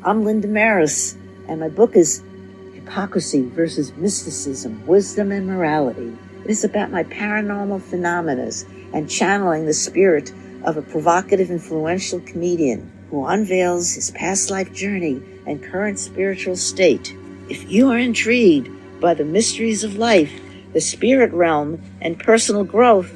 I'm Linda Maris, and my book is Hypocrisy versus Mysticism, Wisdom and Morality. It is about my paranormal phenomena and channeling the spirit of a provocative, influential comedian who unveils his past life journey and current spiritual state. If you are intrigued by the mysteries of life, the spirit realm, and personal growth,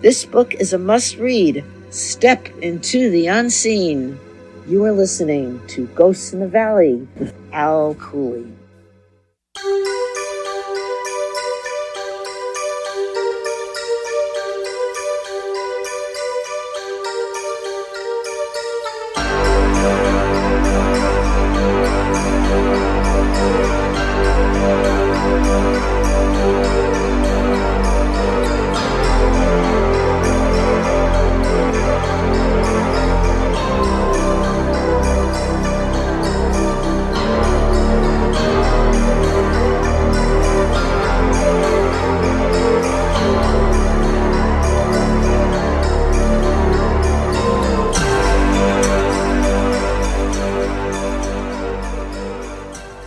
this book is a must-read. Step into the unseen. You are listening to Ghosts in the Valley with Al Cooley.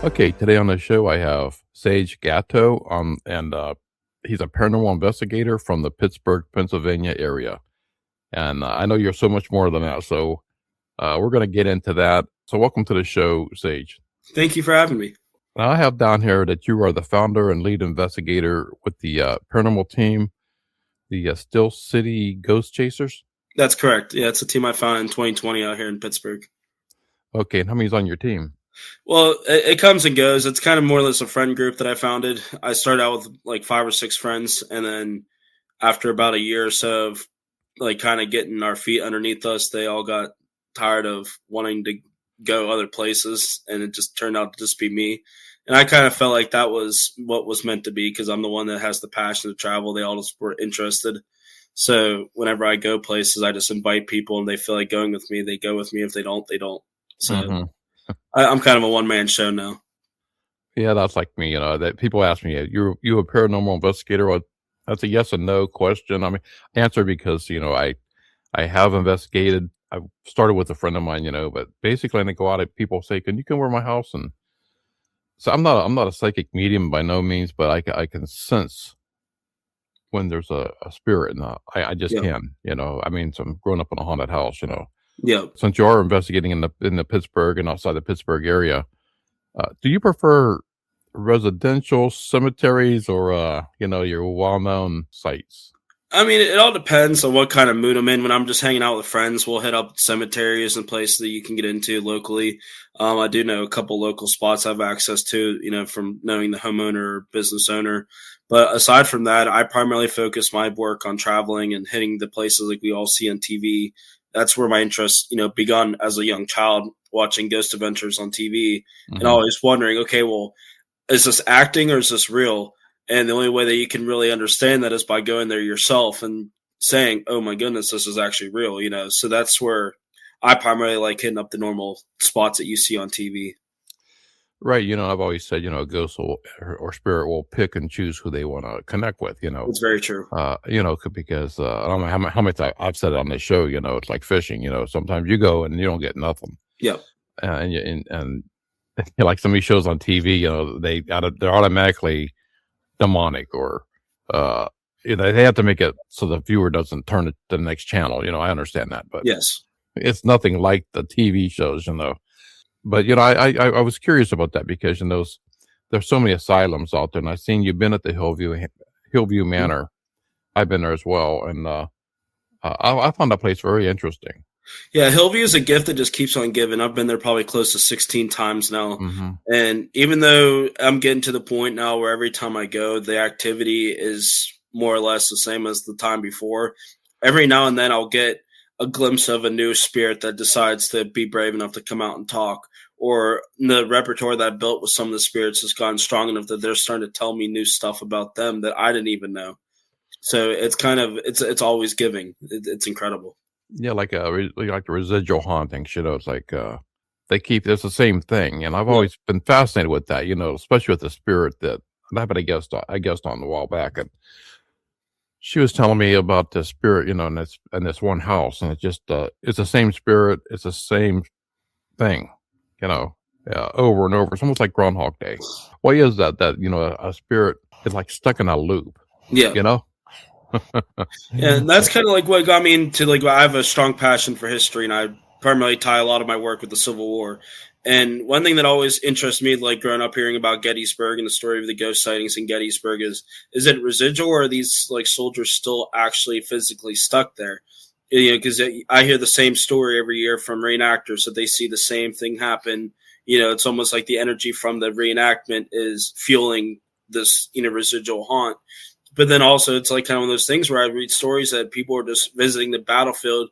Okay, today on the show I have Sage Gatto, and he's a paranormal investigator from the Pittsburgh, Pennsylvania area. And I know you're so much more than that, so we're going to get into that. So welcome to the show, Sage. Thank you for having me. Now, I have down here that you are the founder and lead investigator with the paranormal team, the Still City Ghost Chasers. That's correct. Yeah, it's a team I founded in 2020 out here in Pittsburgh. Okay, and how many's on your team? Well, it comes and goes. It's kind of more or less a friend group that I founded. I started out with like 5 or 6 friends, and then after about a year or so of like kind of getting our feet underneath us, they all got tired of wanting to go other places, and it just turned out to just be me. And I kind of felt like that was what was meant to be because I'm the one that has the passion to travel. They all just were interested. So whenever I go places, I just invite people, and they feel like going with me. They go with me. If they don't, they don't. So I'm kind of a one-man show now. Yeah, that's like me. That people ask me, you a paranormal investigator? Well, that's a yes and no question. I mean, answer because I have investigated. I started with a friend of mine, but basically, I go out and people say, "Can you come over to my house?" And so I'm not a psychic medium by no means, but I can sense when there's a spirit, and I just can. I mean, so I'm growing up in a haunted house, Yeah. Since you are investigating in the Pittsburgh and outside the Pittsburgh area, do you prefer residential cemeteries or your well-known sites? I mean, it all depends on what kind of mood I'm in. When I'm just hanging out with friends, we'll hit up cemeteries and places that you can get into locally. I do know a couple local spots I have access to, from knowing the homeowner or business owner. But aside from that, I primarily focus my work on traveling and hitting the places like we all see on TV. That's where my interest, begun as a young child, watching Ghost Adventures on TV and always wondering, okay, well, is this acting or is this real? And the only way that you can really understand that is by going there yourself and saying, oh my goodness, this is actually real, So that's where I primarily like hitting up the normal spots that you see on TV. Right. I've always said, a ghost or spirit will pick and choose who they want to connect with, It's very true. Because I don't know how much I've said it on this show, it's like fishing, sometimes you go and you don't get nothing. Yeah. And like some of these shows on TV, they're automatically demonic or, they have to make it so the viewer doesn't turn it to the next channel. I understand that, but yes, it's nothing like the TV shows, But I was curious about that because there's so many asylums out there, and I've seen you've been at the Hillview Manor. I've been there as well, and I found that place very interesting. Yeah, Hillview is a gift that just keeps on giving. I've been there probably close to 16 times now, and even though I'm getting to the point now where every time I go, the activity is more or less the same as the time before. Every now and then, I'll get a glimpse of a new spirit that decides to be brave enough to come out and talk, or the repertoire that I built with some of the spirits has gotten strong enough that they're starting to tell me new stuff about them that I didn't even know. So it's it's always giving. It's incredible. Yeah, like the residual hauntings, it's like it's the same thing, and I've always been fascinated with that, especially with the spirit that happened. I guessed on the while back, and she was telling me about the spirit, in this one house, and it's just it's the same spirit, it's the same thing, over and over. It's almost like Groundhog Day. Why is that? That, you know, a spirit is like stuck in a loop, Yeah. you know? Yeah, and that's kind of like what got me into, like, I have a strong passion for history, and I primarily tie a lot of my work with the Civil War. And one thing that always interests me, like growing up hearing about Gettysburg and the story of the ghost sightings in Gettysburg, is it residual, or are these like soldiers still actually physically stuck there? You know, because I hear the same story every year from reenactors that they see the same thing happen. You know, it's almost like the energy from the reenactment is fueling this, you know, residual haunt. But then also it's like kind of one of those things where I read stories that people are just visiting the battlefield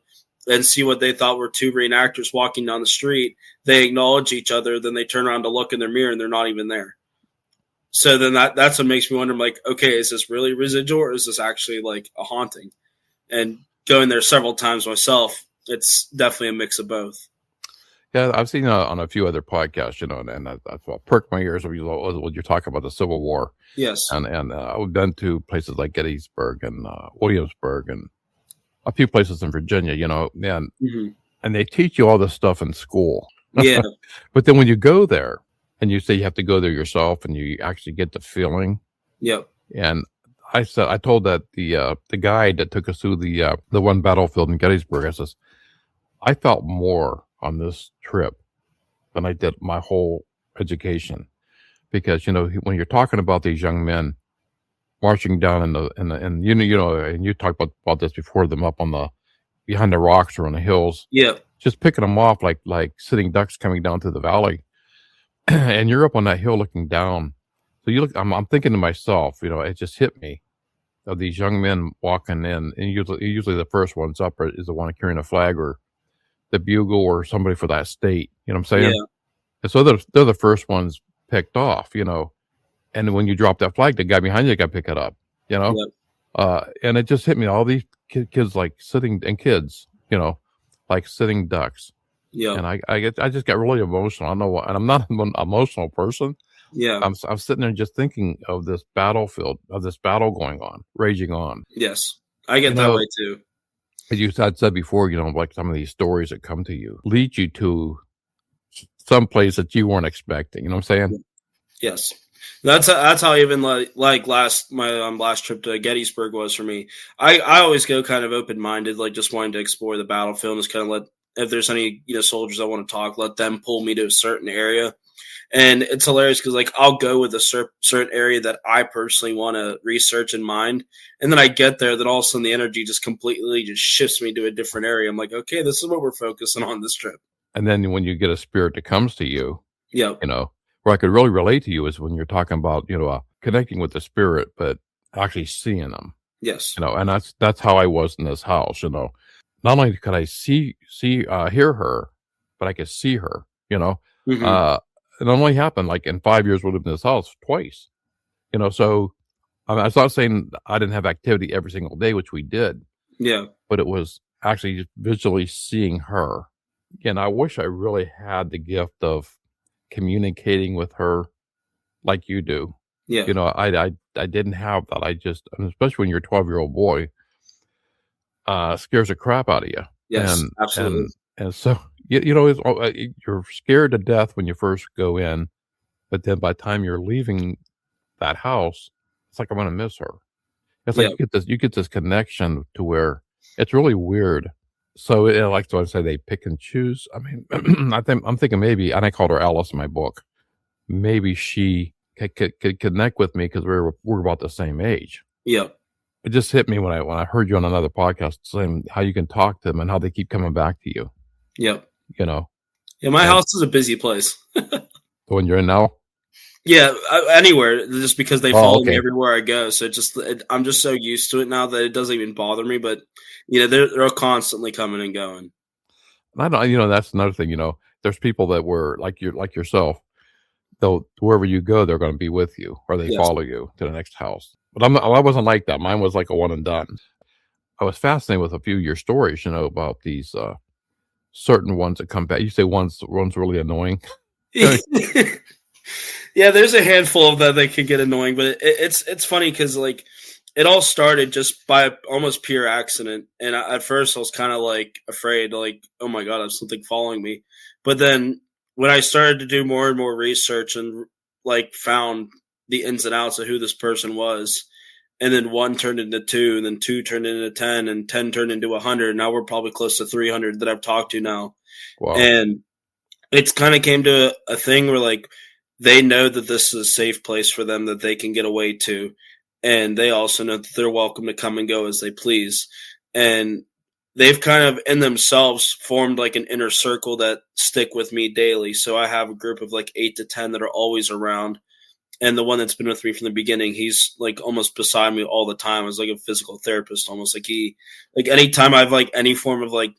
and see what they thought were two reenactors walking down the street. They acknowledge each other, then they turn around to look in their mirror and they're not even there. So then that's what makes me wonder, I'm like, okay, is this really residual, or is this actually like a haunting? And going there several times myself, it's definitely a mix of both. Yeah, I've seen on a few other podcasts, you know, and that's what perked my ears when you're talking about the Civil War. Yes. And I've been to places like Gettysburg and Williamsburg and a few places in Virginia, you know, and they teach you all this stuff in school. Yeah. But then when you go there and you say you have to go there yourself and you actually get the feeling. Yep. And I told that the guide that took us through the one battlefield in Gettysburg, I says, I felt more on this trip than I did my whole education, because, you know, when you're talking about these young men marching down and you know, and you talked about this before, them up on behind the rocks or on the hills, just picking them off like sitting ducks coming down to the valley, and you're up on that hill looking down. So you look, I'm thinking to myself, you know, it just hit me of these young men walking in, and usually the first one's up is the one carrying a flag or the bugle or somebody for that state, you know what I'm saying? Yeah. And so they're the first ones picked off, you know, and when you drop that flag, the guy behind you got to pick it up, you know? And it just hit me, all these kids like sitting, and kids, you know, like sitting ducks. Yeah. And I just got really emotional. I don't know why, and I'm not an emotional person. Yeah. I'm sitting there just thinking of this battlefield, of this battle going on, raging on. Yes. I get that way too. As you had said before, you know, like some of these stories that come to you lead you to some place that you weren't expecting. You know what I'm saying? Yes. That's how even like my last trip to Gettysburg was for me. I always go kind of open minded, like just wanting to explore the battlefield and just kind of let, if there's any, you know, soldiers I want to talk, let them pull me to a certain area. And it's hilarious because, like, I'll go with a certain area that I personally want to research in mind. And then I get there, then all of a sudden the energy just completely just shifts me to a different area. I'm like, okay, this is what we're focusing on this trip. And then when you get a spirit that comes to you, you know, where I could really relate to you is when you're talking about, you know, connecting with the spirit, but actually seeing them. Yes. You know, and that's how I was in this house, you know. Not only could I hear her, but I could see her, you know. It only happened like in 5 years we lived in this house twice, you know. So I was not saying I didn't have activity every single day, which we did. Yeah. But it was actually just visually seeing her. And I wish I really had the gift of communicating with her like you do. Yeah. You know, I didn't have that. I just, especially when you're a 12-year-old boy, scares the crap out of you. Yes, absolutely. And so, you know, you're scared to death when you first go in, but then by the time you're leaving that house, it's like, I'm going to miss her. It's like you get this connection to where it's really weird. So like I say, they pick and choose. I mean, I'm thinking maybe, and I called her Alice in my book, maybe she could connect with me because we're about the same age. Yeah. It just hit me when I heard you on another podcast saying how you can talk to them and how they keep coming back to you. Yep. You know. Yeah, my house is a busy place. The one you're in now? Yeah, anywhere, just because they follow me everywhere I go. So I'm just so used to it now that it doesn't even bother me. But you know, they're constantly coming and going. And I don't, you know, that's another thing. You know, there's people that were like yourself. Though wherever you go, they're going to be with you, or they follow you to the next house. But I wasn't like that. Mine was like a one and done. I was fascinated with a few of your stories, you know, about these certain ones that come back. You say one's really annoying. Yeah, there's a handful of that can get annoying, but it's funny because like it all started just by almost pure accident. And at first I was kind of like afraid, like, oh my God, I have something following me. But then when I started to do more and more research and like found the ins and outs of who this person was, and then 1 turned into 2, and then 2 turned into 10, and 10 turned into 100. Now we're probably close to 300 that I've talked to now. Wow. And it's kind of came to a thing where like they know that this is a safe place for them that they can get away to. And they also know that they're welcome to come and go as they please. And they've kind of in themselves formed like an inner circle that stick with me daily. So I have a group of like 8 to 10 that are always around. And the one that's been with me from the beginning, he's like almost beside me all the time as like a physical therapist, almost like anytime I've like any form of like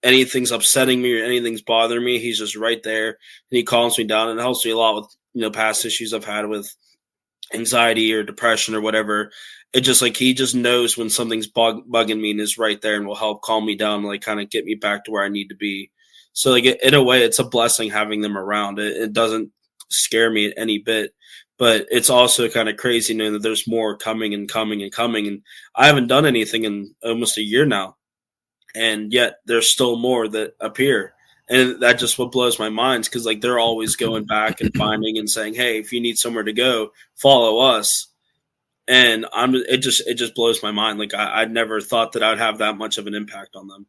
anything's upsetting me or anything's bothering me, he's just right there and he calms me down and helps me a lot with, past issues I've had with anxiety or depression or whatever. It just like, he just knows when something's bugging me and is right there and will help calm me down and like kind of get me back to where I need to be. So like in a way, it's a blessing having them around. It doesn't scare me any bit. But it's also kind of crazy knowing that there's more coming and coming and coming. And I haven't done anything in almost a year now. And yet there's still more that appear. And that just what blows my mind because like they're always going back and finding and saying, hey, if you need somewhere to go, follow us. And it just blows my mind. Like I'd never thought that I'd have that much of an impact on them.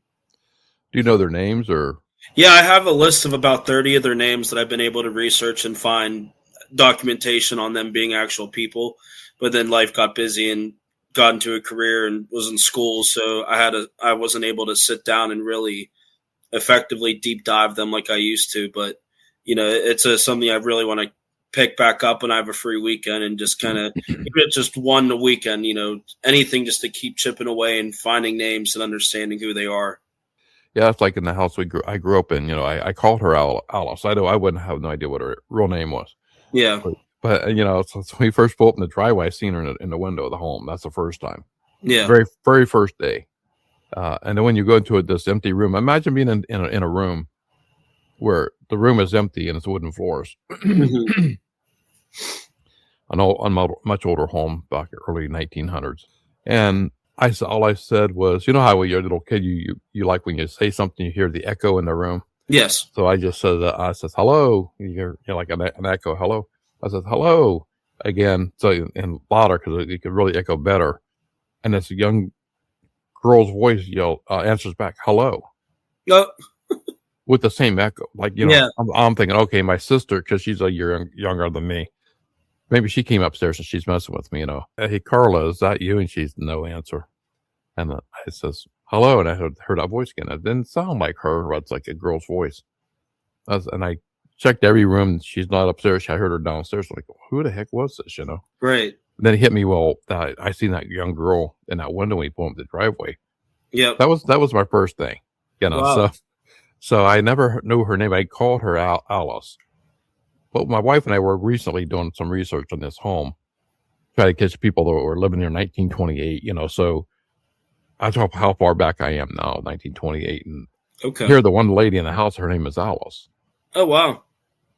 Do you know their names or? Yeah, I have a list of about 30 of their names that I've been able to research and find documentation on them being actual people, but then life got busy and got into a career and was in school, so I wasn't able to sit down and really effectively deep dive them like I used to. But it's something I really want to pick back up when I have a free weekend and just kind of it's just one a weekend, anything just to keep chipping away and finding names and understanding who they are. Yeah, it's like in the house I grew up in. I called her Alice. I wouldn't have no idea what her real name was. Yeah. But so when we first pulled up in the driveway, I seen her in the window of the home. That's the first time. Yeah. Very, very first day. And then when you go into this empty room, imagine being in a room where the room is empty and it's wooden floors. Mm-hmm. On much older home back early 1900s. And all I said was, how when you're a little kid, you like when you say something, you hear the echo in the room. Yes. So I just said, I said, hello. You hear like an echo, hello. I said, hello again. So and louder because it could really echo better. And this young girl's voice answers back, hello. With the same echo. Like, yeah. I'm thinking, okay, my sister, because she's a year younger than me. Maybe she came upstairs and she's messing with me, Hey, Carla, is that you? And she's no answer. And I says, hello. And I heard that voice again. It didn't sound like her. It's like a girl's voice. And I checked every room. She's not upstairs. I heard her downstairs. I'm like, who the heck was this, Right. And then it hit me, I seen that young girl in that window when we pulled up the driveway. Yeah. That was my first thing, Wow. So I never knew her name. I called her Alice. But my wife and I were recently doing some research on this home, trying to catch people that were living here in 1928, so I talk how far back I am now, 1928. And here, the one lady in the house, her name is Alice. Oh, wow.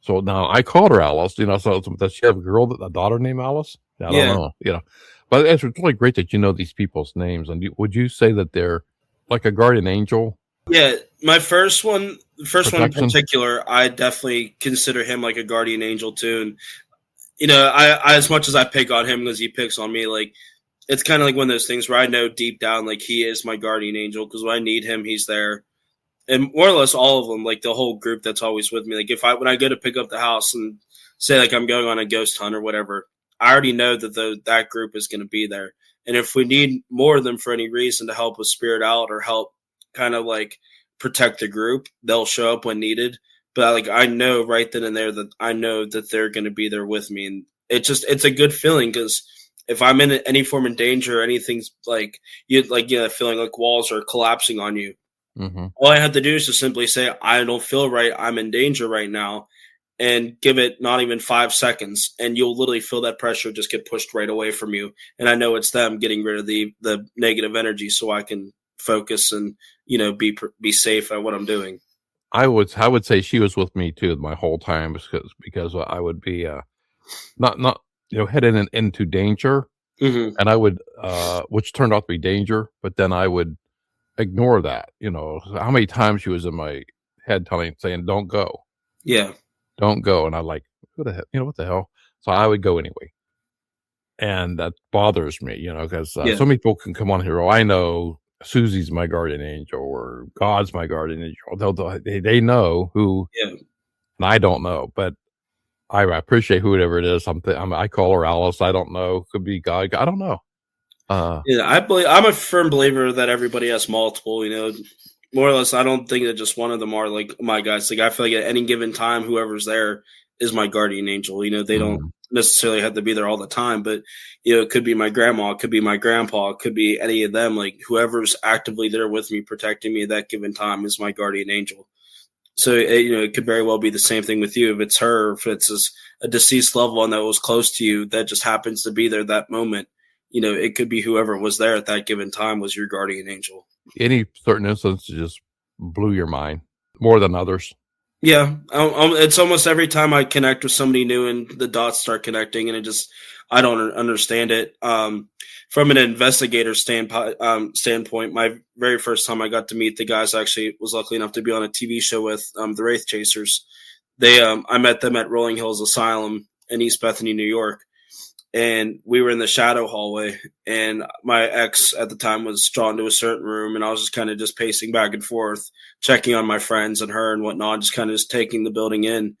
So now I called her Alice, so does she have a daughter named Alice? I don't know, but it's really great that you know these people's names. And would you say that they're like a guardian angel? Yeah, my first one in particular, I definitely consider him like a guardian angel too. And I as much as I pick on him as he picks on me, like it's kind of like one of those things where I know deep down like he is my guardian angel because when I need him, he's there. And more or less all of them, like the whole group that's always with me. Like when I go to pick up the house and say like I'm going on a ghost hunt or whatever, I already know that that group is going to be there. And if we need more of them for any reason to help a spirit out or help kind of like protect the group, they'll show up when needed. But like I know right then and there that I know that they're going to be there with me, and it's a good feeling because if I'm in any form of danger or anything's like feeling like walls are collapsing on you, all I have to do is to simply say I don't feel right, I'm in danger right now, and give it not even 5 seconds, and you'll literally feel that pressure just get pushed right away from you. And I know it's them getting rid of the negative energy, so I can focus and be safe at what I'm doing. I would say she was with me too my whole time because I would be not heading into danger, and I would which turned out to be danger, but then I would ignore that. How many times she was in my head saying don't go. Yeah. don't go. And I'm like, who the hell, what the hell? So I would go anyway. And that bothers me, because Yeah. so many people can come on here. Oh, I know Susie's my guardian angel, or God's my guardian angel. They know who, Yeah. and I don't know, but I appreciate whoever it is. I call her Alice. I don't know. Could be God. I don't know. Yeah, I'm a firm believer that everybody has multiple, more or less. I don't think that just one of them are like my guys. Like, I feel like at any given time, whoever's there is my guardian angel. They don't necessarily have to be there all the time, but it could be my grandma, it could be my grandpa, it could be any of them. Like, whoever's actively there with me, protecting me at that given time is my guardian angel. So it could very well be the same thing with you. If it's her, if it's a deceased loved one that was close to you that just happens to be there that moment, it could be whoever was there at that given time was your guardian angel. Any certain instance just blew your mind more than others? Yeah, it's almost every time I connect with somebody new and the dots start connecting, and I don't understand it. From an investigator standpoint, my very first time I got to meet the guys, I actually was lucky enough to be on a TV show with the Wraith Chasers. I met them at Rolling Hills Asylum in East Bethany, New York. And we were in the shadow hallway, and my ex at the time was drawn to a certain room, and I was just kind of just pacing back and forth, checking on my friends and her and whatnot, just kind of just taking the building in.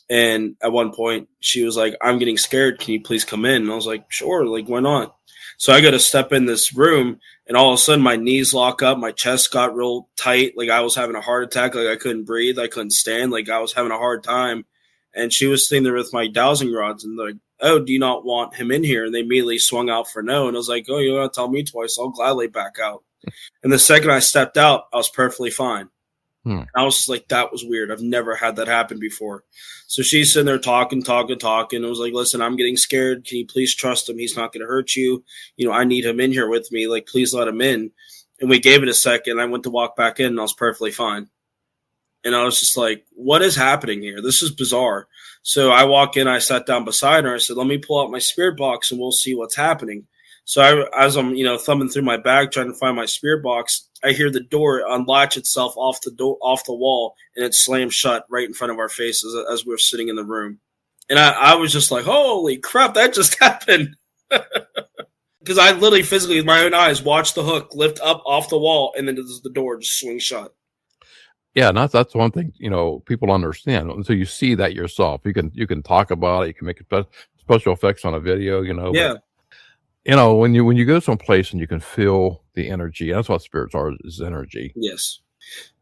And at one point, she was like, "I'm getting scared. Can you please come in?" And I was like, "Sure, like, why not?" So I got to step in this room, and all of a sudden my knees lock up, my chest got real tight, like I was having a heart attack, like I couldn't breathe, I couldn't stand, like I was having a hard time. And she was sitting there with my dowsing rods, and like, "Oh, do you not want him in here?" And they immediately swung out for no. And I was like, "Oh, you want to tell me twice? I'll gladly back out." And the second I stepped out, I was perfectly fine. I was just like, that was weird. I've never had that happen before. So she's sitting there talking. I was like, "Listen, I'm getting scared. Can you please trust him? He's not going to hurt you. I need him in here with me. Like, please let him in." And we gave it a second. I went to walk back in, and I was perfectly fine. And I was just like, what is happening here? This is bizarre. So I walk in, I sat down beside her. I said, "Let me pull out my spirit box and we'll see what's happening." So as I'm, thumbing through my bag trying to find my spirit box, I hear the door unlatch itself off the wall, and it slams shut right in front of our faces as we were sitting in the room. And I was just like, holy crap, that just happened. Because I literally physically, with my own eyes, watched the hook lift up off the wall, and then the door just swing shut. Yeah, and that's one thing, people understand. Until you see that yourself, you can talk about it, you can make special effects on a video, Yeah. But, when you go someplace and you can feel the energy, that's what spirits are, is energy. Yes.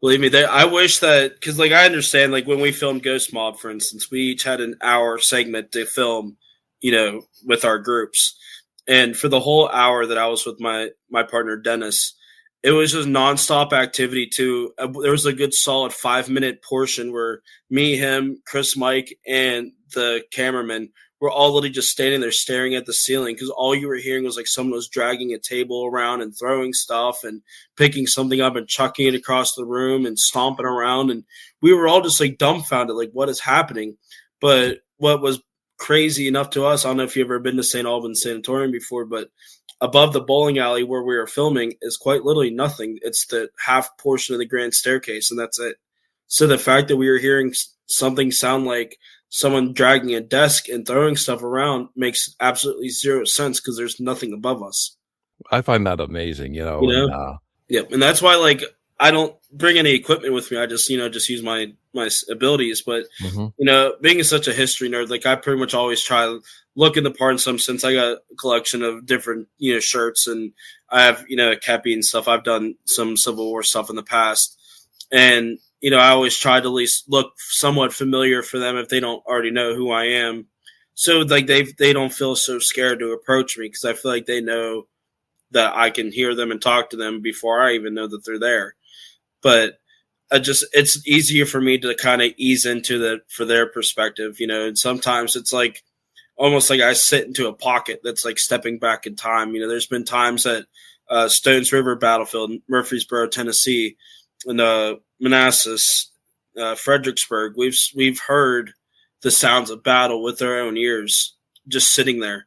Believe me, I wish that, because like I understand, like when we filmed Ghost Mob, for instance, we each had an hour segment to film, with our groups. And for the whole hour that I was with my partner, Dennis, it was just nonstop activity too. There was a good solid 5-minute portion where me, him, Chris, Mike, and the cameraman were all literally just standing there staring at the ceiling, because all you were hearing was like someone was dragging a table around and throwing stuff and picking something up and chucking it across the room and stomping around. And we were all just like dumbfounded, like, what is happening? But what was crazy enough to us, I don't know if you've ever been to St. Albans Sanatorium before, but above the bowling alley where we were filming is quite literally nothing. It's the half portion of the grand staircase, and that's it. So the fact that we were hearing something sound like someone dragging a desk and throwing stuff around makes absolutely zero sense, because there's nothing above us. I find that amazing, Yeah, and that's why, like, I don't bring any equipment with me. I just use my abilities. But being such a history nerd, like, I pretty much always try to look in the part in some sense. I got a collection of different shirts, and I have a kepi and stuff. I've done some Civil War stuff in the past, and I always try to at least look somewhat familiar for them if they don't already know who I am. So like they don't feel so scared to approach me, because I feel like they know that I can hear them and talk to them before I even know that they're there. But it's easier for me to kind of ease into for their perspective, and sometimes it's like almost like I sit into a pocket that's like stepping back in time. There's been times at Stones River Battlefield, Murfreesboro, Tennessee, and Manassas, Fredericksburg, we've heard the sounds of battle with our own ears, just sitting there.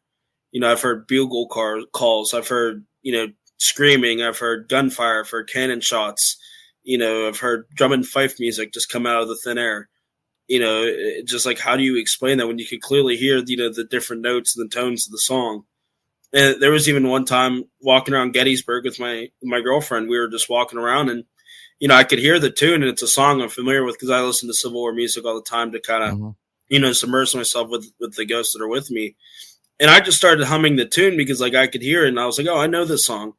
I've heard bugle calls, I've heard screaming, I've heard gunfire, I've heard cannon shots, I've heard drum and fife music just come out of the thin air. just like, how do you explain that when you can clearly hear, the different notes and the tones of the song? And there was even one time walking around Gettysburg with my girlfriend. We were just walking around, and I could hear the tune, and it's a song I'm familiar with because I listen to Civil War music all the time to kind of submerge myself with the ghosts that are with me. And I just started humming the tune because like I could hear it, and I was like, oh, I know this song.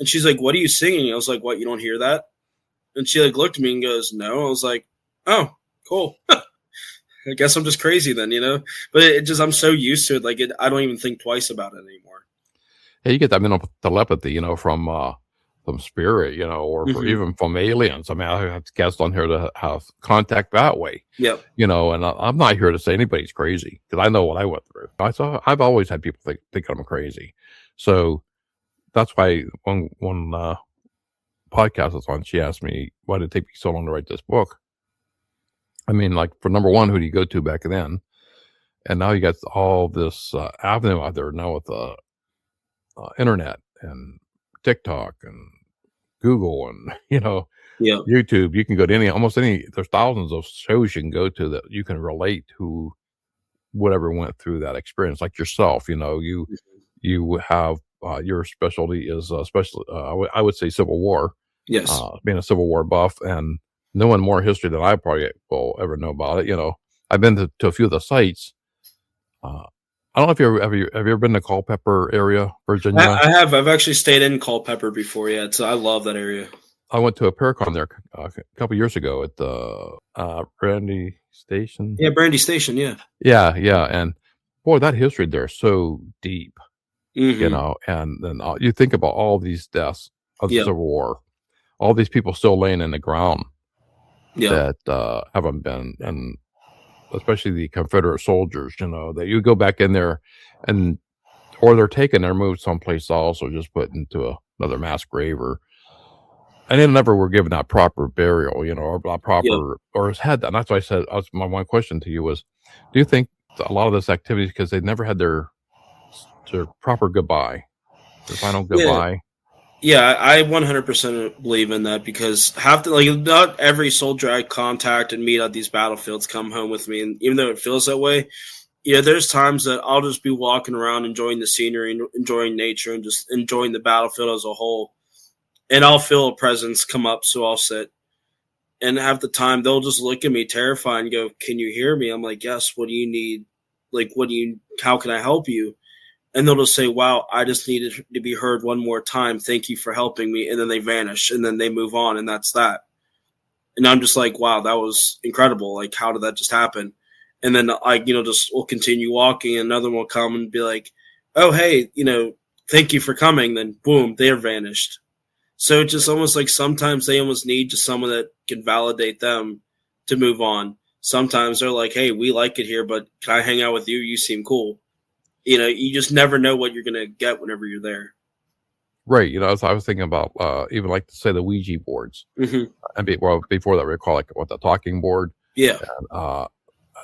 And she's like, what are you singing? I was like, what, you don't hear that? And she like looked at me and goes, no. I was like, oh, cool. I guess I'm just crazy then, But I'm so used to it, like I don't even think twice about it anymore. Yeah, you get that mental telepathy, from spirit, or even from aliens. I mean, I have guests on here to have contact that way. Yep. And I'm not here to say anybody's crazy because I know what I went through. I've always had people think I'm crazy. So that's why one podcast I was on, she asked me, why did it take me so long to write this book? I mean, like, for number one, who do you go to back then? And now you got all this avenue out there now with the internet and TikTok and Google and, YouTube. You can go to almost any, there's thousands of shows you can go to that you can relate to whatever went through that experience, like yourself. You have your specialty is especially I would say Civil War. Yes, being a Civil War buff and knowing more history than I probably will ever know about it. I've been to a few of the sites. I don't know if have you ever been to Culpeper area, Virginia? I have. I've actually stayed in Culpeper before. Yeah, so I love that area. I went to a Paracon there a couple years ago at the Brandy Station. Yeah, Brandy Station. Yeah. Yeah, and boy, that history there is so deep. And then you think about all these deaths of the Civil War, all these people still laying in the ground that haven't been, and especially the Confederate soldiers, that you go back in there or they're taken, they're moved someplace else or just put into another mass grave and they never were given that proper burial, or not proper, or has had that. And that's why I said, my one question to you was, do you think a lot of this activity, because they never had their proper goodbye, their final goodbye? Yeah, I 100% believe in that because not every soldier I contact and meet at these battlefields come home with me. And even though it feels that way, there's times that I'll just be walking around enjoying the scenery and enjoying nature and just enjoying the battlefield as a whole. And I'll feel a presence come up, so I'll sit. And half the time they'll just look at me terrified and go, can you hear me? I'm like, yes, what do you need? Like, how can I help you? And they'll just say, wow, I just needed to be heard one more time. Thank you for helping me. And then they vanish and then they move on. And that's that. And I'm just like, wow, that was incredible. Like, how did that just happen? And then we'll continue walking. And another one will come and be like, oh, hey, thank you for coming. Then boom, they're vanished. So it's just almost like sometimes they almost need just someone that can validate them to move on. Sometimes they're like, hey, we like it here, but can I hang out with you? You seem cool. You just never know what you're going to get whenever you're there. Right. I was thinking about even like to say the Ouija boards. And before that, we call it the talking board. Yeah. And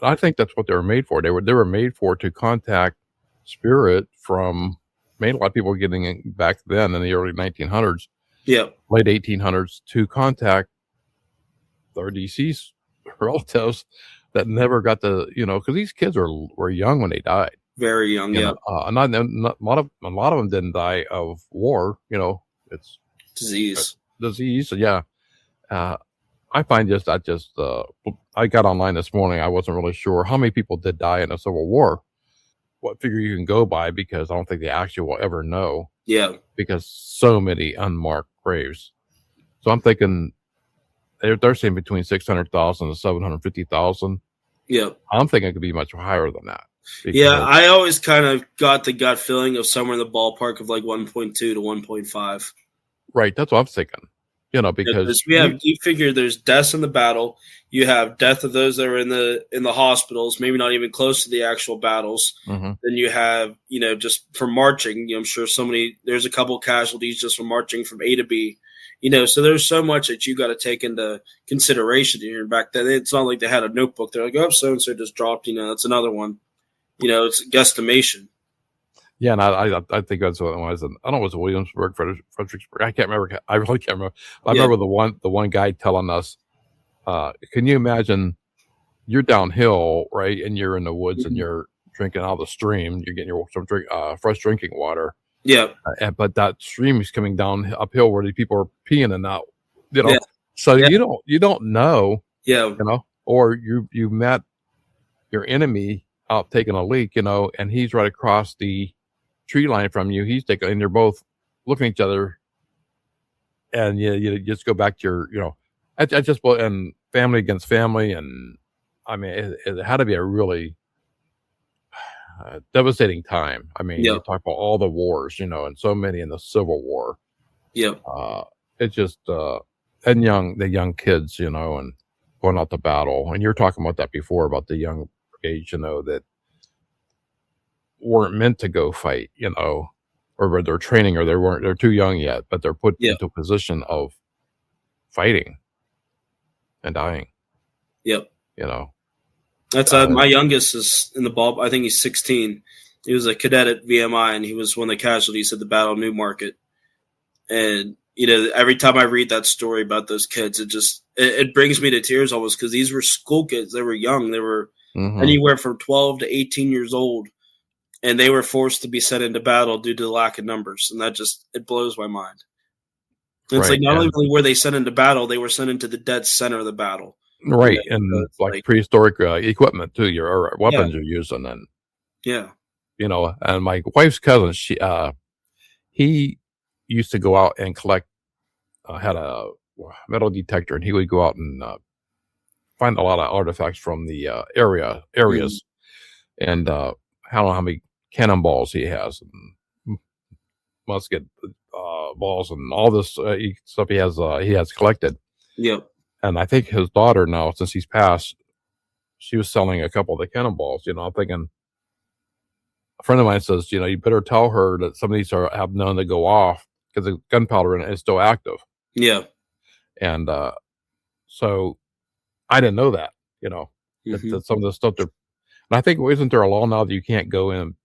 I think that's what they were made for. They were made for to contact spirit from, made a lot of people getting in back then in the early 1900s. Yeah. Late 1800s to contact their deceased relatives that never got to, because these kids were young when they died. Very young, yeah. And a lot of them didn't die of war. It's disease. Yeah. I find I got online this morning. I wasn't really sure how many people did die in the Civil War. What figure you can go by, because I don't think they actually will ever know. Yeah. Because so many unmarked graves. So I'm thinking they're saying between 600,000 and 750,000. Yeah. I'm thinking it could be much higher than that. Yeah, I always kind of got the gut feeling of somewhere in the ballpark of like 1.2 to 1.5. Right, that's what I'm thinking. Because you figure there's deaths in the battle, you have death of those that are in the hospitals, maybe not even close to the actual battles. Then you have, just from marching, I'm sure there's a couple casualties just from marching from A to B. So there's so much that you got to take into consideration here. Back then, it's not like they had a notebook. They're like, oh, so-and-so just dropped, that's another one. It's a guesstimation. Yeah, and I think that's what it was. I don't know, it was Williamsburg, Fredericksburg. I can't remember. I really can't remember. I remember the one guy telling us, can you imagine you're downhill, right? And you're in the woods and Mhm. you're drinking out of the stream. You're getting fresh drinking water. Yeah. But that stream is coming down uphill where the people are peeing and out, you know. Yeah. So Yeah. you don't know, Yeah. you know, or you met your enemy out taking a leak, you know, and he's right across the tree line from you. He's taking, and you're both looking at each other, and you just go back to your, you know, I just, and family against family, and I mean, it had to be a really devastating time. I mean, Yeah. you talk about all the wars, you know, and so many in the Civil War. Yeah. It just and the young kids, you know, and going out to battle. And you're talking about that before about the young age, you know, that weren't meant to go fight, you know, or they're training, or they're too young yet, but they're put Yeah. into a position of fighting and dying. Yep. You know, That's my youngest is in the ball. I think he's 16. He was a cadet at VMI, and he was one of the casualties at the Battle of Newmarket. And you know, every time I read that story about those kids, it brings me to tears almost, because these were school kids. They were young. They were anywhere from 12 to 18 years old, and they were forced to be sent into battle due to the lack of numbers. And it blows my mind. And it's like not only were they sent into battle, they were sent into the dead center of the battle. Right, You know, and like prehistoric equipment too, or weapons you're using, and yeah, you know. And my wife's cousin, he used to go out and collect, had a metal detector, and he would go out and find a lot of artifacts from the areas, and I don't know how many cannonballs he has, and musket balls, and all this stuff he has collected. Yep. And I think his daughter now, since he's passed, she was selling a couple of the cannonballs. You know, I'm thinking, a friend of mine says, you know, you better tell her that some of these have known to go off because the gunpowder in it is still active. Yeah. And so I didn't know that, you know, that some of the stuff and I think, isn't there a law now that you can't go in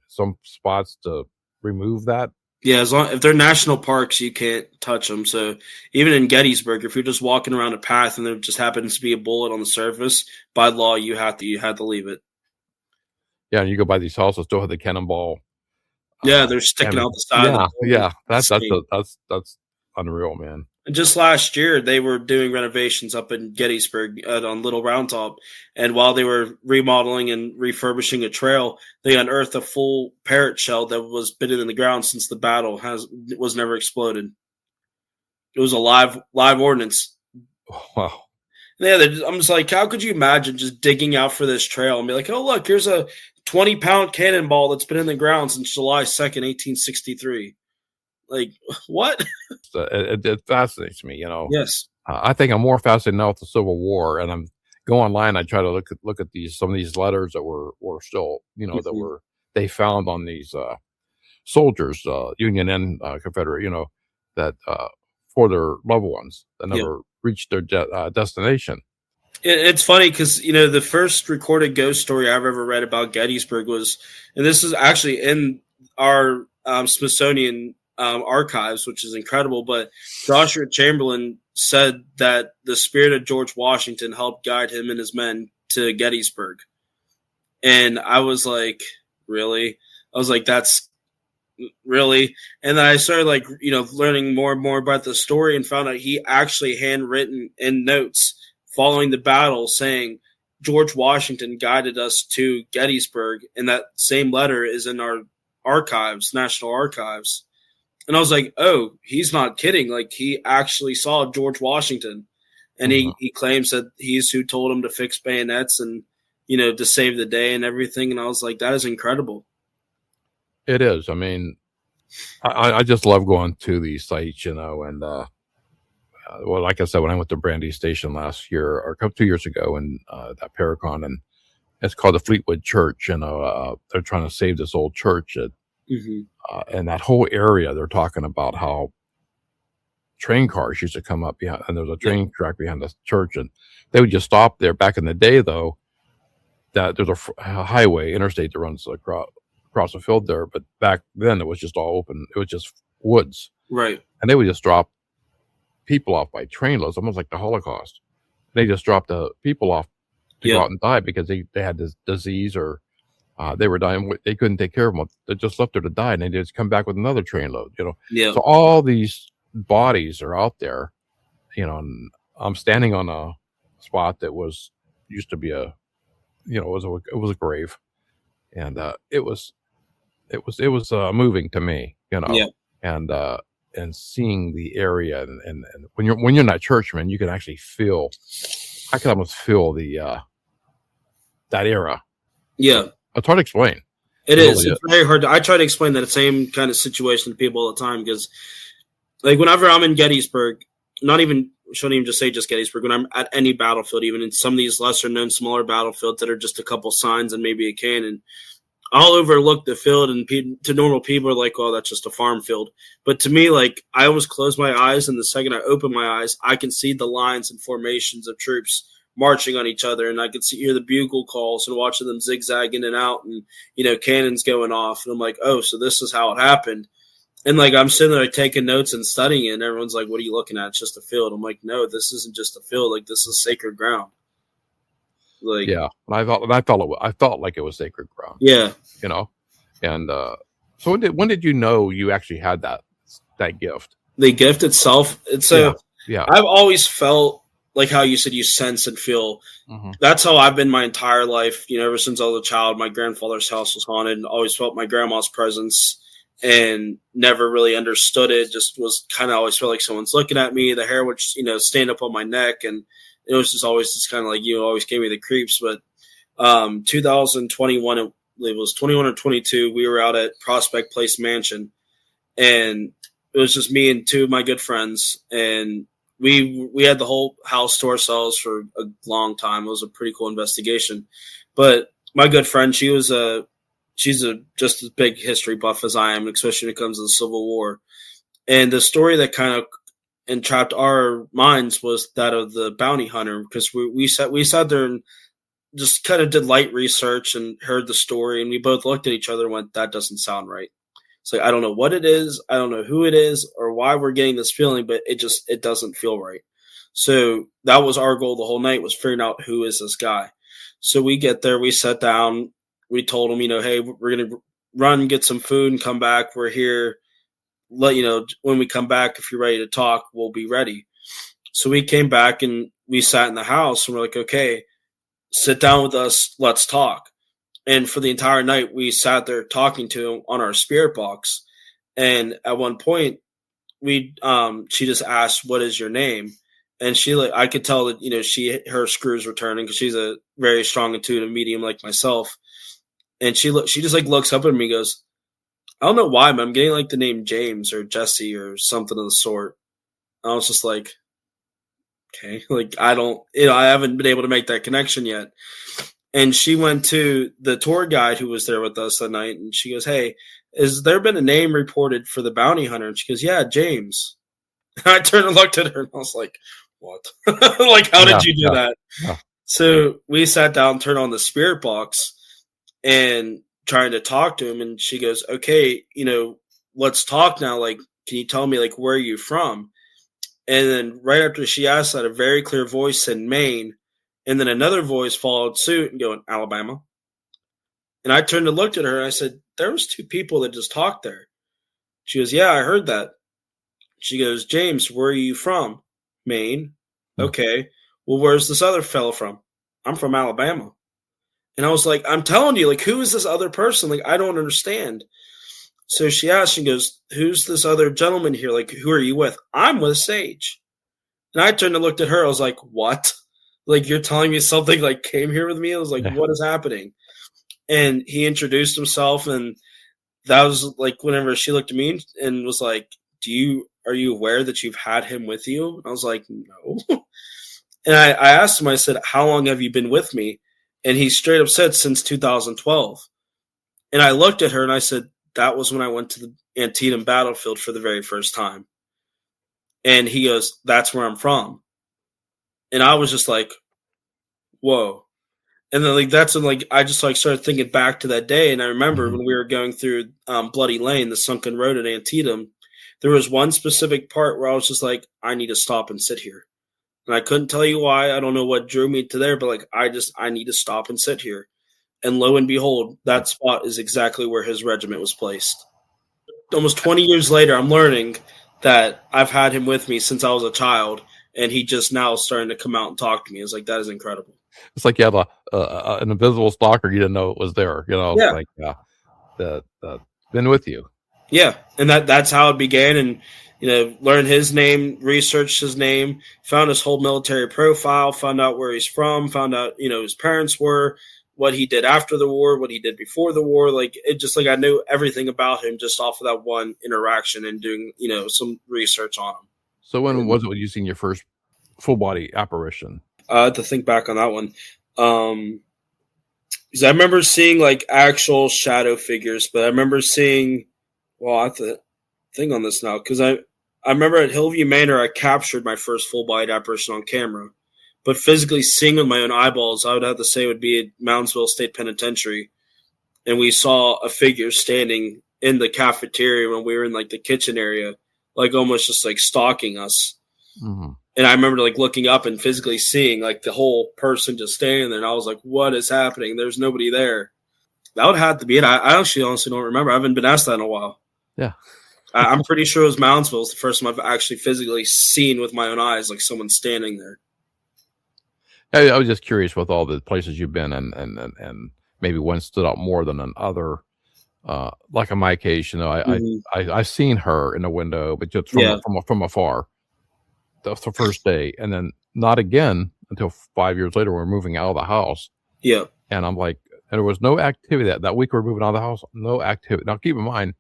some spots to remove that? Yeah, if they're national parks, you can't touch them. So even in Gettysburg, if you're just walking around a path and there just happens to be a bullet on the surface, by law you have to leave it. Yeah, and you go by these houses, still have the cannonball. Yeah, they're sticking out the side. Yeah, that's unreal, man. And just last year, they were doing renovations up in Gettysburg on Little Round Top. And while they were remodeling and refurbishing a trail, they unearthed a full parrot shell that was bitten in the ground since the battle was never exploded. It was a live ordnance. Wow. Yeah, I'm just like, how could you imagine just digging out for this trail and be like, oh, look, here's a 20-pound cannonball that's been in the ground since July 2nd, 1863. Like, what? It fascinates me, you know. Yes. I think I'm more fascinated now with the Civil War, and I'm go online. I try to look at some of these letters that were still, you know, that they found on these soldiers, Union and Confederate, you know, that for their loved ones that never reached their destination. It's funny because, you know, the first recorded ghost story I've ever read about Gettysburg was, and this is actually in our Smithsonian archives, which is incredible, but Joshua Chamberlain said that the spirit of George Washington helped guide him and his men to Gettysburg. And I was like, really? I was like, that's really? And then I started, like, you know, learning more and more about the story and found out he actually handwritten in notes following the battle saying George Washington guided us to Gettysburg. And that same letter is in our archives, National Archives. And I was like, oh, he's not kidding. Like, he actually saw George Washington. And he claims that he's who told him to fix bayonets and, you know, to save the day and everything. And I was like, that is incredible. It is. I mean, I just love going to these sites, you know, and well, like I said, when I went to Brandy Station last year or 2 years ago, and that Paracon, and it's called the Fleetwood Church, you know, they're trying to save this old church, and that whole area. They're talking about how train cars used to come up behind, and there's a train track behind the church, and they would just stop there. Back in the day, though, that there's a highway, interstate that runs across the field there, but back then it was just all open. It was just woods, right? And they would just drop people off by train loads, almost like the Holocaust. They just dropped the people off to go out and die because they had this disease or they were dying. They couldn't take care of them. They just left there to die, and they just come back with another trainload. So all these bodies are out there. And I'm standing on a spot that used to be it was a grave, and it was moving to me. And seeing the area and when you're in that church, man, you can actually feel. I could almost feel the that era. Yeah. It's hard to explain. It is. It's very hard. I try to explain that same kind of situation to people all the time because, like, whenever I'm in Gettysburg, shouldn't even just say just Gettysburg, when I'm at any battlefield, even in some of these lesser known, smaller battlefields that are just a couple signs and maybe a cannon, I'll overlook the field, and to normal people are like, oh, that's just a farm field. But to me, like, I always close my eyes, and the second I open my eyes, I can see the lines and formations of troops marching on each other, and I could hear the bugle calls and watching them zigzag in and out, and cannons going off, and I'm like, oh, so this is how it happened. And like I'm sitting there like, taking notes and studying it, and everyone's like, what are you looking at? It's just a field. I'm like, no, this isn't just a field. Like, this is sacred ground. Like, yeah, and I felt like it was sacred ground. Yeah, and so when did you know you actually had that gift? The gift itself. It's yeah. I've always felt like how you said you sense and feel. Mm-hmm. That's how I've been my entire life. Ever since I was a child, my grandfather's house was haunted, and always felt my grandma's presence, and never really understood it. Just was kind of always felt like someone's looking at me. The hair would stand up on my neck, and it was just always just kind of like always gave me the creeps. But 2021, it was 21 or 22. We were out at Prospect Place Mansion, and it was just me and two of my good friends, and we had the whole house to ourselves for a long time. It was a pretty cool investigation. But my good friend, she's just as big history buff as I am, especially when it comes to the Civil War. And the story that kind of entrapped our minds was that of the bounty hunter, because we sat there and just kind of did light research and heard the story, and we both looked at each other and went, that doesn't sound right. It's like, I don't know what it is, I don't know who it is or why we're getting this feeling, but it doesn't feel right. So that was our goal the whole night, was figuring out who is this guy. So we get there, we sat down, we told him, hey, we're going to run, get some food and come back. We're here. Let when we come back, if you're ready to talk, we'll be ready. So we came back and we sat in the house, and we're like, okay, sit down with us. Let's talk. And for the entire night, we sat there talking to him on our spirit box. And at one point, she just asked, what is your name? And I could tell that, her screws were turning, because she's a very strong intuitive medium like myself. And she just like looks up at me and goes, I don't know why, but I'm getting like the name James or Jesse or something of the sort. I was just like, okay, like I haven't been able to make that connection yet. And she went to the tour guide who was there with us that night, and she goes, hey, has there been a name reported for the bounty hunter? And she goes, yeah, James. And I turned and looked at her, and I was like, what? Like, how did you do that? Yeah. So we sat down, turned on the spirit box, and trying to talk to him, and she goes, okay, let's talk now. Like, can you tell me, like, where are you from? And then right after she asked that, a very clear voice said Maine, and then another voice followed suit and going, Alabama. And I turned and looked at her, and I said, there was two people that just talked there. She goes, yeah, I heard that. She goes, James, where are you from? Maine. Okay. Well, where's this other fellow from? I'm from Alabama. And I was like, I'm telling you, like, who is this other person? Like, I don't understand. So she asked, she goes, who's this other gentleman here? Like, who are you with? I'm with Sage. And I turned and looked at her. I was like, what? Like, you're telling me something like came here with me? I was like, what is happening? And he introduced himself. And that was like, whenever she looked at me and was like, are you aware that you've had him with you? And I was like, no. And I asked him, I said, how long have you been with me? And he straight up said, since 2012. And I looked at her and I said, that was when I went to the Antietam battlefield for the very first time. And he goes, that's where I'm from. And I was just like, whoa. And then like that's when like I just like started thinking back to that day. And I remember when we were going through Bloody Lane, the sunken road at Antietam, there was one specific part where I was just like, I need to stop and sit here. And I couldn't tell you why. I don't know what drew me to there, but like I need to stop and sit here. And lo and behold, that spot is exactly where his regiment was placed. Almost 20 years later, I'm learning that I've had him with me since I was a child, and he just now is starting to come out and talk to me. It's like, that is incredible. It's like you have an invisible stalker. You didn't know it was there. You know, Yeah. it's like that been with you. Yeah, and that's how it began. And learned his name, researched his name, found his whole military profile, found out where he's from, found out his parents were, what he did after the war, what he did before the war. Like it just like I knew everything about him just off of that one interaction and doing some research on him. So when was it when you seen your first full body apparition? I had to think back on that one. Because I remember seeing like actual shadow figures, but I remember seeing. Well, I have to think on this now because I remember at Hillview Manor I captured my first full body apparition on camera, but physically seeing with my own eyeballs, I would have to say would be at Moundsville State Penitentiary, and we saw a figure standing in the cafeteria when we were in like the kitchen area, like almost just like stalking us. Mm-hmm. And I remember like looking up and physically seeing like the whole person just standing there, and I was like, "What is happening? There's nobody there." That would have to be it. I actually honestly don't remember. I haven't been asked that in a while. Yeah. I'm pretty sure it was Moundsville. It's the first time I've actually physically seen with my own eyes, like someone standing there. I was just curious with all the places you've been and maybe one stood out more than another. Like in my case, I've seen her in the window, but just from afar. That's the first day. And then not again until 5 years later, when we're moving out of the house. Yeah. And I'm like, and there was no activity that week we were moving out of the house. No activity. Now keep in mind,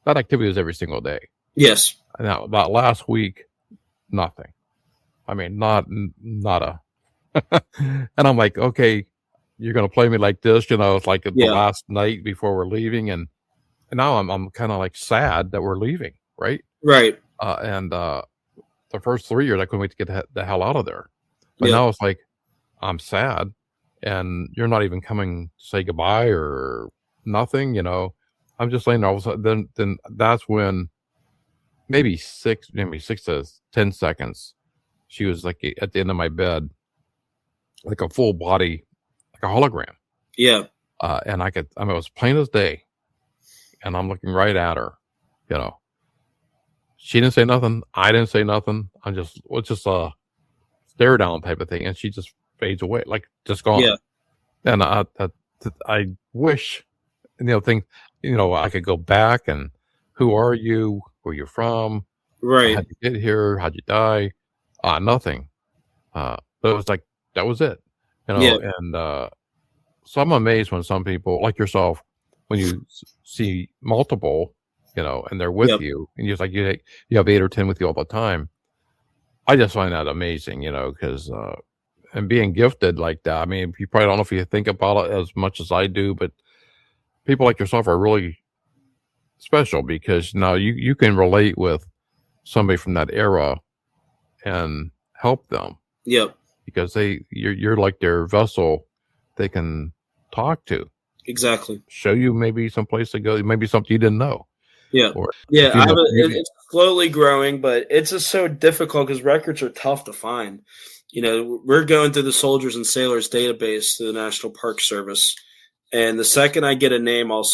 that activity was every single day. Yes. Now that last week, nothing. I mean, not a. And I'm like, okay, you're gonna play me like this, it's like the last night before we're leaving, and now I'm kind of like sad that we're leaving, right? Right. And the first 3 years I couldn't wait to get the hell out of there, but now it's like I'm sad, and you're not even coming to say goodbye or nothing, I'm just laying there. All of a sudden, then that's when maybe 6 to 10 seconds, she was like at the end of my bed, like a full body, like a hologram. Yeah. And it was plain as day, and I'm looking right at her. She didn't say nothing. I didn't say nothing. It's just a stare down type of thing, and she just fades away, like just gone. Yeah. And I wish, I could go back and who are you? Where you from? Right. How'd you get here? How'd you die? Nothing. But it was like, that was it, and so I'm amazed when some people like yourself, when you see multiple, and they're with you, and you're like, you have 8 or 10 with you all the time. I just find that amazing, because, and being gifted like that, I mean, you probably don't know if you think about it as much as I do, but people like yourself are really special because now you can relate with somebody from that era and help them. Yep. Because you're like their vessel they can talk to. Exactly. Show you maybe some place to go, maybe something you didn't know. Yeah. It's slowly growing, but it's just so difficult because records are tough to find. We're going through the Soldiers and Sailors database through the National Park Service, and the second I get a name, I'll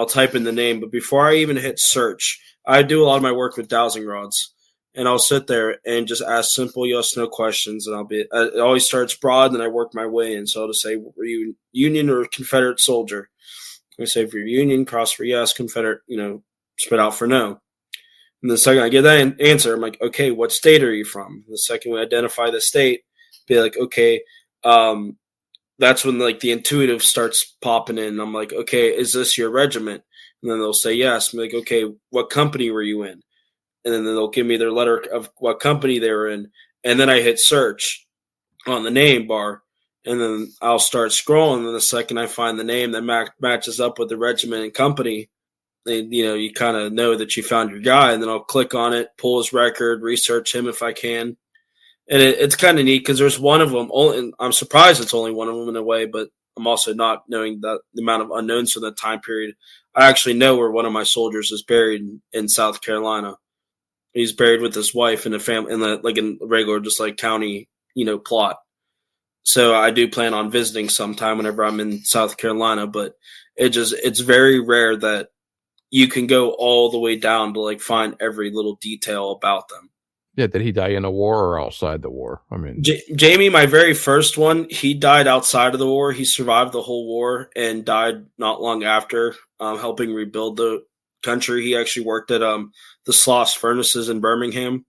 type in the name. But before I even hit search, I do a lot of my work with dowsing rods, and I'll sit there and just ask simple yes/no questions, and it always starts broad, and I work my way in. So I'll just say, were you Union or Confederate soldier? I say for Union, cross for yes, Confederate, spit out for no. And the second I get that answer, I'm like, okay, what state are you from? The second we identify the state, be like, okay, that's when like the intuitive starts popping in. I'm like, okay, is this your regiment? And then they'll say yes. I'm like, okay, what company were you in? And then they'll give me their letter of what company they were in. And then I hit search on the name bar. And then I'll start scrolling. And the second I find the name that matches up with the regiment and company, and, you kind of know that you found your guy. And then I'll click on it, pull his record, research him if I can. And it's kind of neat because there's one of them. And I'm surprised it's only one of them in a way, but I'm also not knowing the amount of unknowns for that time period. I actually know where one of my soldiers is buried in South Carolina. He's buried with his wife in a family in the like in regular just like county, plot. So I do plan on visiting sometime whenever I'm in South Carolina, but it's very rare that you can go all the way down to like find every little detail about them. Yeah, did he die in a war or outside the war? I mean, Jamie, my very first one, he died outside of the war. He survived the whole war and died not long after, helping rebuild the country. He actually worked at the Sloss furnaces in Birmingham,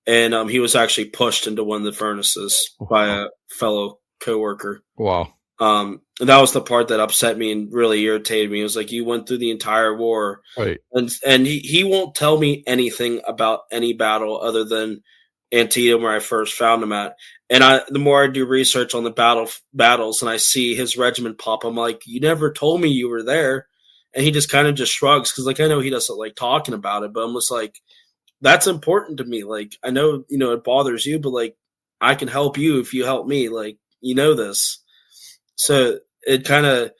and he was actually pushed into one of the furnaces by a fellow coworker. Wow. And that was the part that upset me and really irritated me. It was like, you went through the entire war, right? And he won't tell me anything about any battle other than Antietam, where I first found him at. And the more I do research on the battles and I see his regiment pop, I'm like, you never told me you were there. And he just kind of just shrugs, because like I know he doesn't like talking about it, but I'm just like, that's important to me. Like, I know, it bothers you, but like, I can help you if you help me. Like, this. So it kind of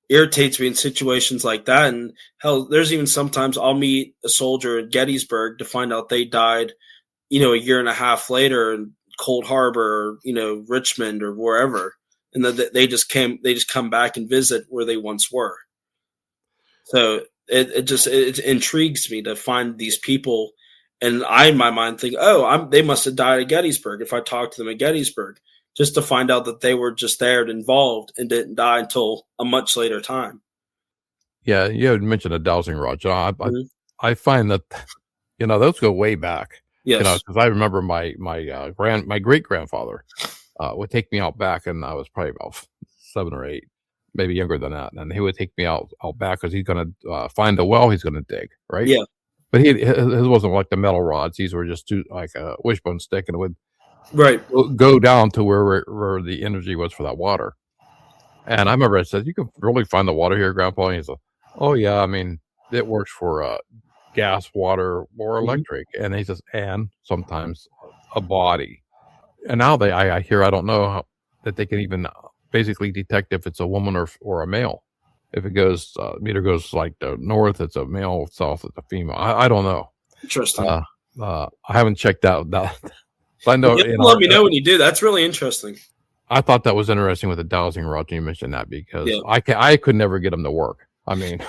irritates me in situations like that. And hell, there's even sometimes I'll meet a soldier in Gettysburg to find out they died, a year and a half later in Cold Harbor, or, Richmond or wherever. And they just come back and visit where they once were. So it intrigues me to find these people. And I, in my mind, think, they must have died at Gettysburg if I talked to them at Gettysburg, just to find out that they were just there and involved and didn't die until a much later time. Yeah, you had mentioned a dowsing rod. I find that, those go way back. Yes. Because I remember my great grandfather would take me out back, and I was probably about 7 or 8, maybe younger than that. And he would take me out back because he's going to find the well he's going to dig, right? Yeah. But his wasn't like the metal rods; these were just like a wishbone stick, and it would go down to where the energy was for that water. And I remember I said, "You can really find the water here, Grandpa." And he said, "Oh yeah, I mean, it works for gas, water, or electric." Mm-hmm. And he says, "And sometimes a body." And now I hear, I don't know that they can even basically detect if it's a woman or a male. If it goes meter goes like the north, it's a male; south, it's a female. I don't know. Interesting. I haven't checked out that. I know. Let me know when you do. That's really interesting. I thought that was interesting with the dowsing rod. You mentioned that because I could never get them to work. I mean,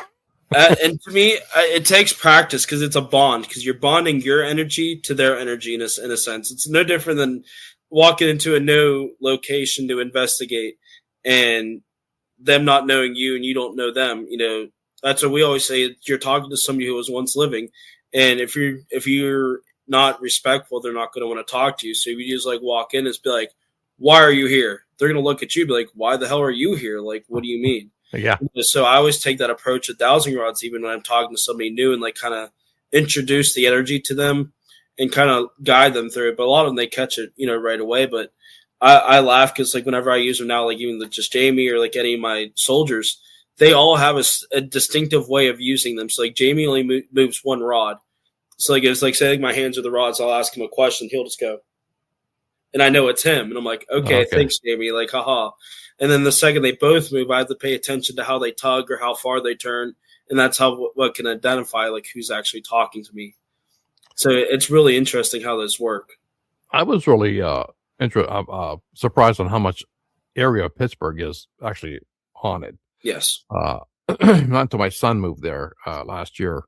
and to me, it takes practice because it's a bond. Because you're bonding your energy to their energy in a sense. It's no different than walking into a new location to investigate and them not knowing you and you don't know them. That's what we always say. You're talking to somebody who was once living, and if you're not respectful, they're not going to want to talk to you. So if you just like walk in and be like, "Why are you here?" They're going to look at you and be like, "Why the hell are you here? Like, what do you mean?" Yeah. So I always take that approach with dowsing rods, even when I'm talking to somebody new, and like kind of introduce the energy to them and kind of guide them through it. But a lot of them, they catch it, right away. But I laugh because like whenever I use them now, like even just Jamie or like any of my soldiers, they all have a distinctive way of using them. So like Jamie only moves one rod. So like it's like saying my hands are the rods. I'll ask him a question, he'll just go, and I know it's him, and I'm like, okay. Thanks, Jamie. Like, haha. And then the second they both move, I have to pay attention to how they tug or how far they turn, and that's how what can identify like who's actually talking to me. So it's really interesting how those work. I was really surprised on how much area of Pittsburgh is actually haunted. Yes. Not until my son moved there last year.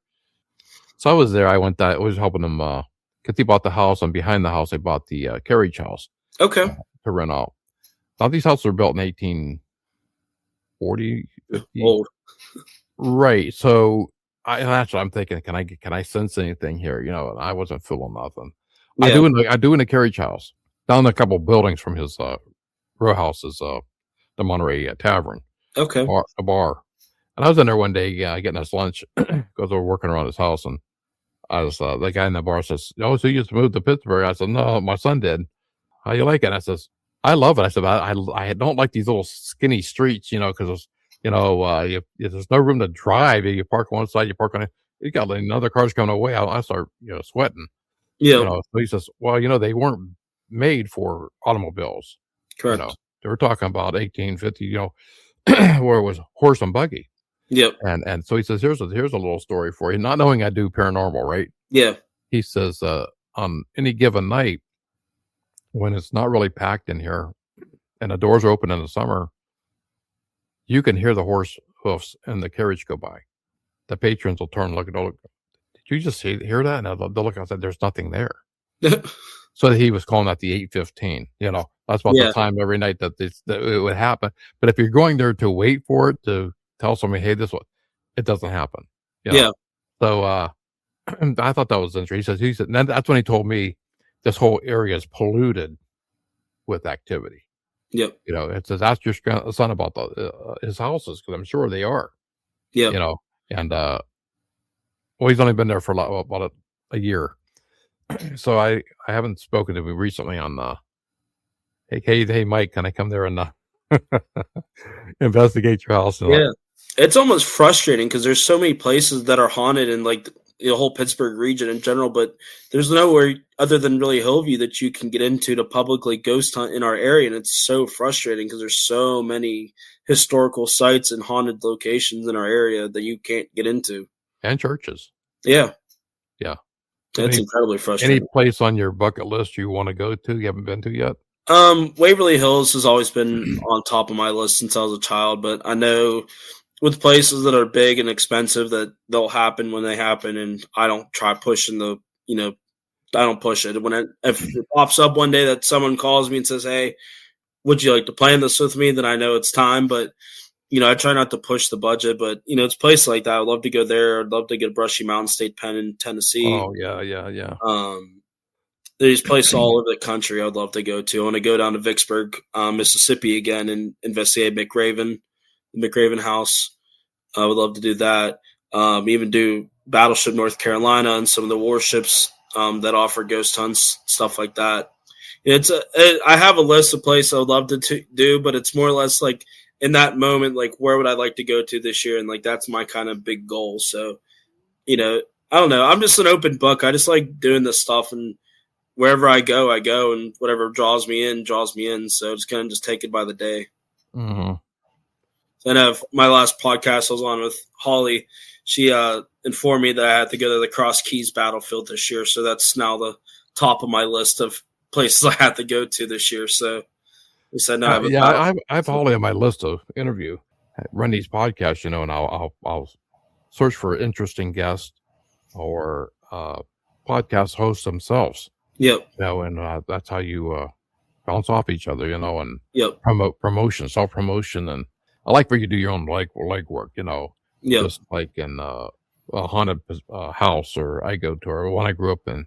So I was there. I was helping him because he bought the house, and behind the house, they bought the carriage house. Okay. To rent out. Now these houses were built in 1840, 50. Old. Right. So that's what I'm thinking. Can I sense anything here? And I wasn't feeling nothing. Yeah. I do in the carriage house. Down a couple buildings from his row house is the Monterey Tavern. Okay. A bar. And I was in there one day getting us lunch because we were working around his house, and I was the guy in the bar says, "Oh, so you just moved to Pittsburgh?" I said, "No, my son did." "How you like it?" And I says, "I love it." I said, I don't like these little skinny streets, because there's no room to drive. You park on one side, you park on it. You got another car's coming away. I start sweating. Yeah. So he says, "Well, they weren't made for automobiles." Correct. They were talking about 1850, where it was horse and buggy. Yep. And so he says, here's a little story for you, not knowing I do paranormal, right? Yeah. he says, on any given night, when it's not really packed in here and the doors are open in the summer, you can hear the horse hoofs and the carriage go by. The patrons will turn and look. Did you just hear that? And they'll look outside. There's nothing there. So he was calling that the 8:15. That's about the time every night that it would happen. But if you're going there to wait for it, to tell somebody, hey, it doesn't happen. Yeah. So I thought that was interesting. He said, and that's when he told me this whole area is polluted with activity. Yep. It says, ask your son about his houses, because I'm sure they are. Yeah. And he's only been there for about a year. So I haven't spoken to him recently on hey Mike, can I come there and investigate your house? Yeah, it's almost frustrating because there's so many places that are haunted in like the whole Pittsburgh region in general, but there's nowhere other than really Hillview that you can get into to publicly ghost hunt in our area, and it's so frustrating because there's so many historical sites and haunted locations in our area that you can't get into, and churches. Yeah. That's incredibly frustrating. Any place on your bucket list you want to go to you haven't been to yet? Waverly Hills has always been on top of my list since I was a child, but I know with places that are big and expensive that they'll happen when they happen, and I don't try pushing I don't push it. If it pops up one day that someone calls me and says, hey, would you like to plan this with me? Then I know it's time, but I try not to push the budget, but it's places like that. I'd love to go there. I'd love to get a Brushy Mountain State Pen in Tennessee. Oh yeah. There's places all over the country I'd love to go to. I want to go down to Vicksburg, Mississippi again and investigate the McRaven house. I would love to do that. Even do Battleship North Carolina and some of the warships that offer ghost hunts, stuff like that. I have a list of places I would love to do, but it's more or less like in that moment, like where would I like to go to this year? And like, that's my kind of big goal. So, I don't know. I'm just an open book. I just like doing this stuff, and wherever I go, and whatever draws me in. So it's kind of just take it by the day. Mm-hmm. And my last podcast I was on with Holly, she informed me that I had to go to the Cross Keys battlefield this year. So that's now the top of my list of places I have to go to this year. So we said no. I have Holly on my list of interview. I run these podcasts, and I'll search for interesting guests or podcast hosts themselves. Yep. And that's how you bounce off each other, and yep. promotion, self-promotion. And I like where you do your own leg work, Yep. just like in a haunted house or I go to, or when I grew up in.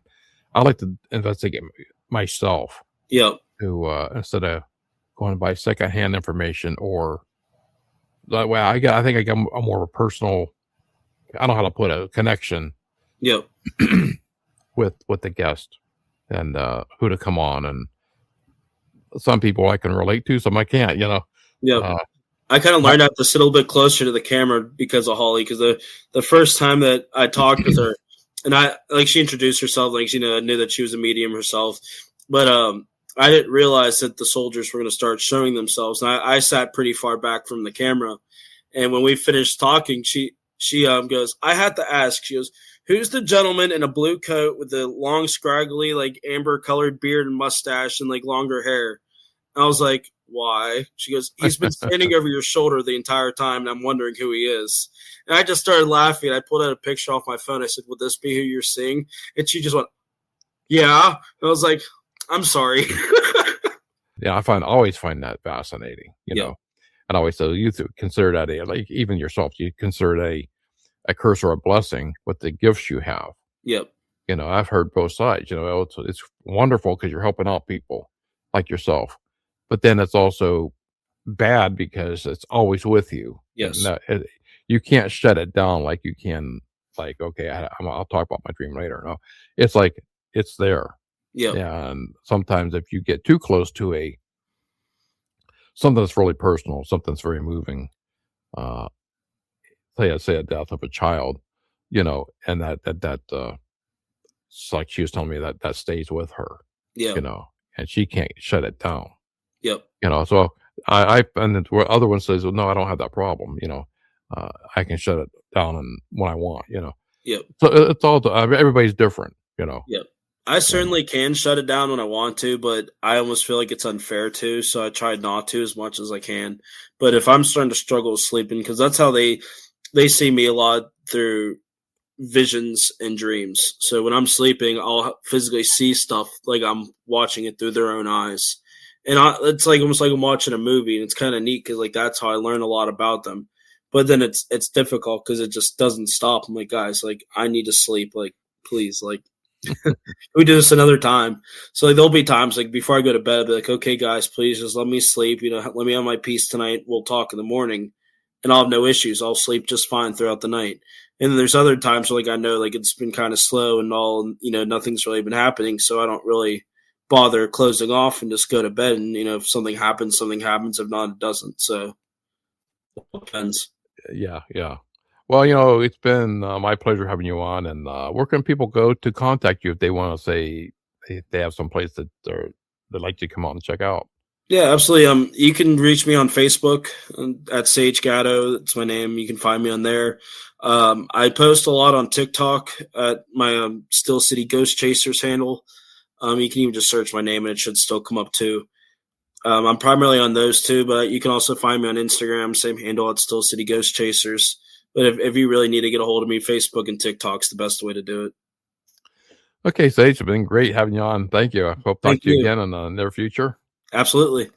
I like to investigate myself. Yep. To instead of going by secondhand information, or that way I think I got a more of a personal, I don't know how to put a connection. Yep. with the guest and who to come on, and some people I can relate to, some I can't. Yeah. I kind of learned how to sit a little bit closer to the camera because of Holly. Because the first time that I talked with her, and she introduced herself, I knew that she was a medium herself, but I didn't realize that the soldiers were going to start showing themselves. And I sat pretty far back from the camera, and when we finished talking, she goes, I had to ask. She goes, who's the gentleman in a blue coat with the long, scraggly, amber colored beard and mustache and longer hair? And I was like, why? She goes, he's been standing over your shoulder the entire time, and I'm wondering who he is. And I just started laughing. I pulled out a picture off my phone. I said, would this be who you're seeing? And she just went, yeah. And I was like, I'm sorry. Yeah, I always find that fascinating, know. And I always say, you consider that even yourself, you consider it a curse or a blessing with the gifts you have. Yep. I've heard both sides. It's wonderful because you're helping out people like yourself, but then it's also bad because it's always with you. Yes. You can't shut it down like you can. Okay, I'll talk about my dream later. No, it's it's there. Yeah. And sometimes if you get too close to something that's really personal, something that's very moving, say a death of a child, and that it's like she was telling me that stays with her. Yeah. And she can't shut it down. Yep. So and the other one says, well, no, I don't have that problem. I can shut it down when I want. Yep. So it's all everybody's different. Yep. I certainly can shut it down when I want to, but I almost feel like it's unfair to, so I try not to as much as I can. But if I'm starting to struggle with sleeping, because that's how they see me a lot through visions and dreams. So when I'm sleeping, I'll physically see stuff like I'm watching it through their own eyes. And it's like almost like I'm watching a movie, and it's kind of neat because like that's how I learn a lot about them. But then it's difficult because it just doesn't stop. I'm like, guys, like I need to sleep. Like, please, like we do this another time. So like there'll be times like before I go to bed, I'll be like, okay, guys, please just let me sleep. Let me have my peace tonight. We'll talk in the morning, and I'll have no issues. I'll sleep just fine throughout the night. And then there's other times where like I know like it's been kind of slow and all, and nothing's really been happening, so I don't really bother closing off and just go to bed. And if something happens, something happens. If not, it doesn't. So it depends. Yeah. Well, it's been my pleasure having you on. And where can people go to contact you if they want to say if they have some place that they'd like to come out and check out? Yeah, absolutely. You can reach me on Facebook at Sage Gatto. That's my name. You can find me on there. I post a lot on TikTok at my Still City Ghost Chasers handle. You can even just search my name and it should still come up too. I'm primarily on those two, but you can also find me on Instagram, same handle at Still City Ghost Chasers. But if you really need to get a hold of me, Facebook and TikTok's the best way to do it. Okay, Sage, it's been great having you on. Thank you. I hope to talk to you again in the near future. Absolutely.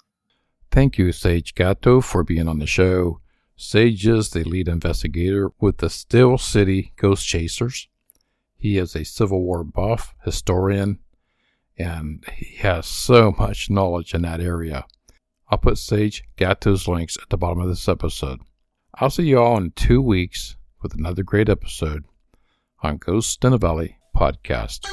Thank you, Sage Gatto, for being on the show. Sage is the lead investigator with the Still City Ghost Chasers. He is a Civil War buff, historian, and he has so much knowledge in that area. I'll put Sage Gatto's links at the bottom of this episode. I'll see you all in 2 weeks with another great episode on Ghost in the Valley podcast.